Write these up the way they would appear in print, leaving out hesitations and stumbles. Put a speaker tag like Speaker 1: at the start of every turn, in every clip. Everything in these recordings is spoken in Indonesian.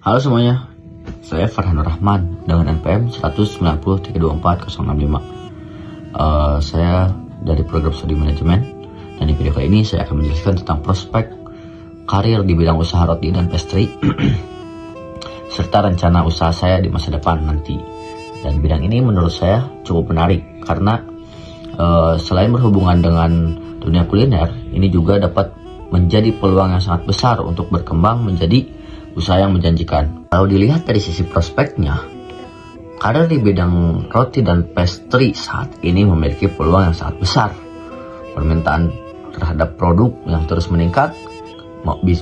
Speaker 1: Halo semuanya, saya Farhanur Rahman dengan NPM 190324065. Saya dari program studi manajemen, dan di video kali ini saya akan menjelaskan tentang prospek karir di bidang usaha roti dan pastry serta rencana usaha saya di masa depan nanti. Dan bidang ini menurut saya cukup menarik karena selain berhubungan dengan dunia kuliner, ini juga dapat menjadi peluang yang sangat besar untuk berkembang menjadi usaha yang menjanjikan. Kalau dilihat dari sisi prospeknya, karir di bidang roti dan pastry saat ini memiliki peluang yang sangat besar. Permintaan terhadap produk yang terus meningkat,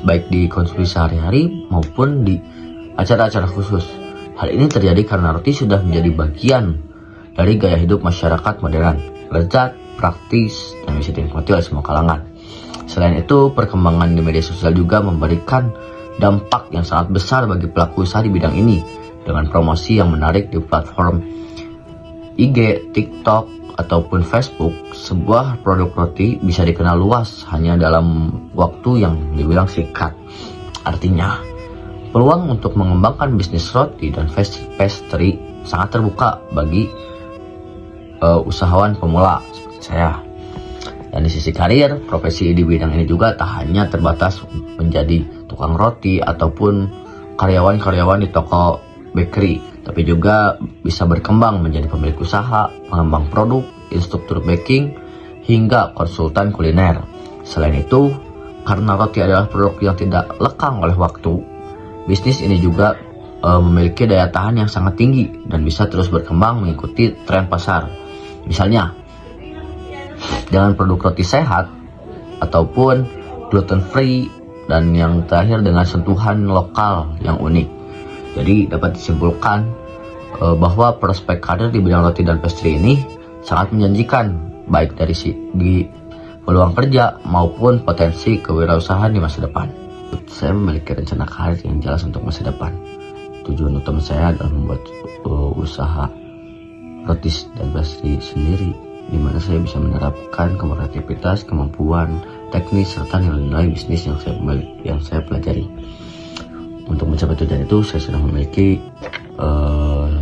Speaker 1: baik di konsumsi sehari-hari maupun di acara-acara khusus. Hal ini terjadi karena roti sudah menjadi bagian dari gaya hidup masyarakat modern, lezat, praktis, dan bisa dinikmati oleh semua kalangan. Selain itu, perkembangan di media sosial juga memberikan dampak yang sangat besar bagi pelaku usaha di bidang ini dengan promosi yang menarik di platform IG, TikTok, ataupun Facebook. Sebuah produk roti bisa dikenal luas hanya dalam waktu yang dibilang singkat. Artinya, peluang untuk mengembangkan bisnis roti dan pastry sangat terbuka bagi usahawan pemula seperti saya. Dan di sisi karir, profesi di bidang ini juga tak hanya terbatas menjadi tukang roti ataupun karyawan-karyawan di toko bakery, tapi juga bisa berkembang menjadi pemilik usaha, pengembang produk, instruktur baking, hingga konsultan kuliner. Selain itu, karena roti adalah produk yang tidak lekang oleh waktu, bisnis ini juga memiliki daya tahan yang sangat tinggi dan bisa terus berkembang mengikuti tren pasar. Misalnya, dengan produk roti sehat ataupun gluten free, dan yang terakhir dengan sentuhan lokal yang unik. Jadi dapat disimpulkan bahwa prospek karir di bidang roti dan pastry ini sangat menjanjikan, baik dari segi peluang kerja maupun potensi kewirausahaan di masa depan. Saya memiliki rencana karir yang jelas untuk masa depan. Tujuan utama saya adalah membuat usaha roti dan pastry sendiri, di mana saya bisa menerapkan kreativitas, kemampuan teknis, serta nilai-nilai bisnis yang saya pelajari. Untuk mencapai tujuan itu, saya sudah memiliki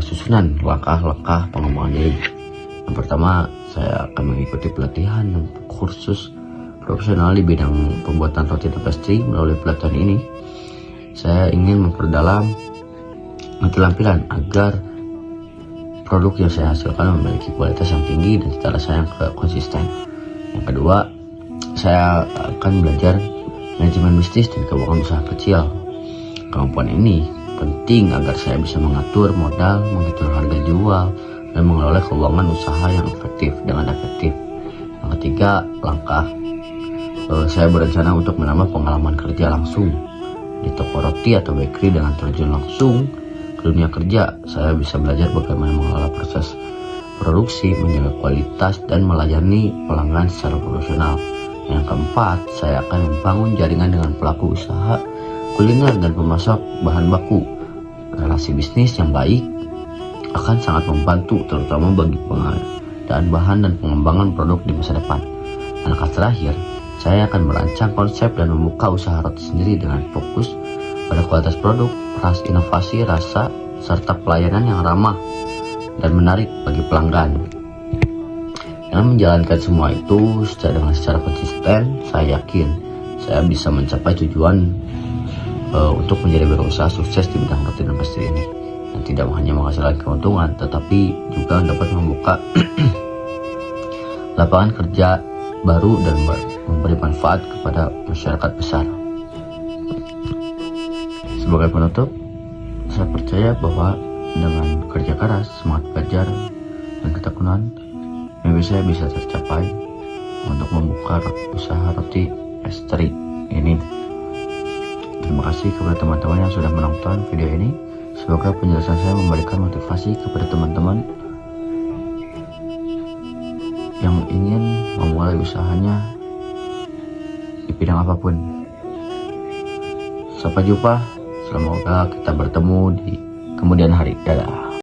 Speaker 1: susunan langkah-langkah pengembangan diri. Yang pertama, saya akan mengikuti pelatihan dan kursus profesional di bidang pembuatan roti dan pastry. Melalui pelatihan ini, saya ingin memperdalam keterampilan agar produk yang saya hasilkan memiliki kualitas yang tinggi dan cita rasa yang konsisten. Yang kedua, saya akan belajar manajemen bisnis dan keuangan usaha kecil. Kemampuan ini penting agar saya bisa mengatur modal, menghitung harga jual, dan mengelola keuangan usaha yang efektif. Yang ketiga, saya berencana untuk menambah pengalaman kerja langsung di toko roti atau bakery. Dengan terjun langsung ke dunia kerja, saya bisa belajar bagaimana mengelola proses produksi, menjaga kualitas, dan melayani pelanggan secara profesional. Yang keempat, saya akan membangun jaringan dengan pelaku usaha kuliner dan pemasok bahan baku. Relasi bisnis yang baik akan sangat membantu, terutama bagi pengadaan bahan dan pengembangan produk di masa depan. Dan langkah terakhir, saya akan merancang konsep dan membuka usaha roti sendiri dengan fokus pada kualitas produk, inovasi rasa, serta pelayanan yang ramah dan menarik bagi pelanggan. Dengan menjalankan semua itu secara konsisten, saya yakin saya bisa mencapai tujuan untuk menjadi berusaha sukses di bidang roti dan pastry ini, dan tidak hanya menghasilkan keuntungan, tetapi juga dapat membuka lapangan kerja baru dan memberi manfaat kepada masyarakat besar. Sebagai penutup, saya percaya bahwa dengan kerja keras, semangat belajar, dan ketekunan, mimpi saya bisa tercapai untuk membuka usaha roti pastry ini. Terima kasih kepada teman-teman yang sudah menonton video ini. Semoga penjelasan saya memberikan motivasi kepada teman-teman yang ingin memulai usahanya di bidang apapun. Sampai jumpa, semoga kita bertemu di kemudian hari. Dadah.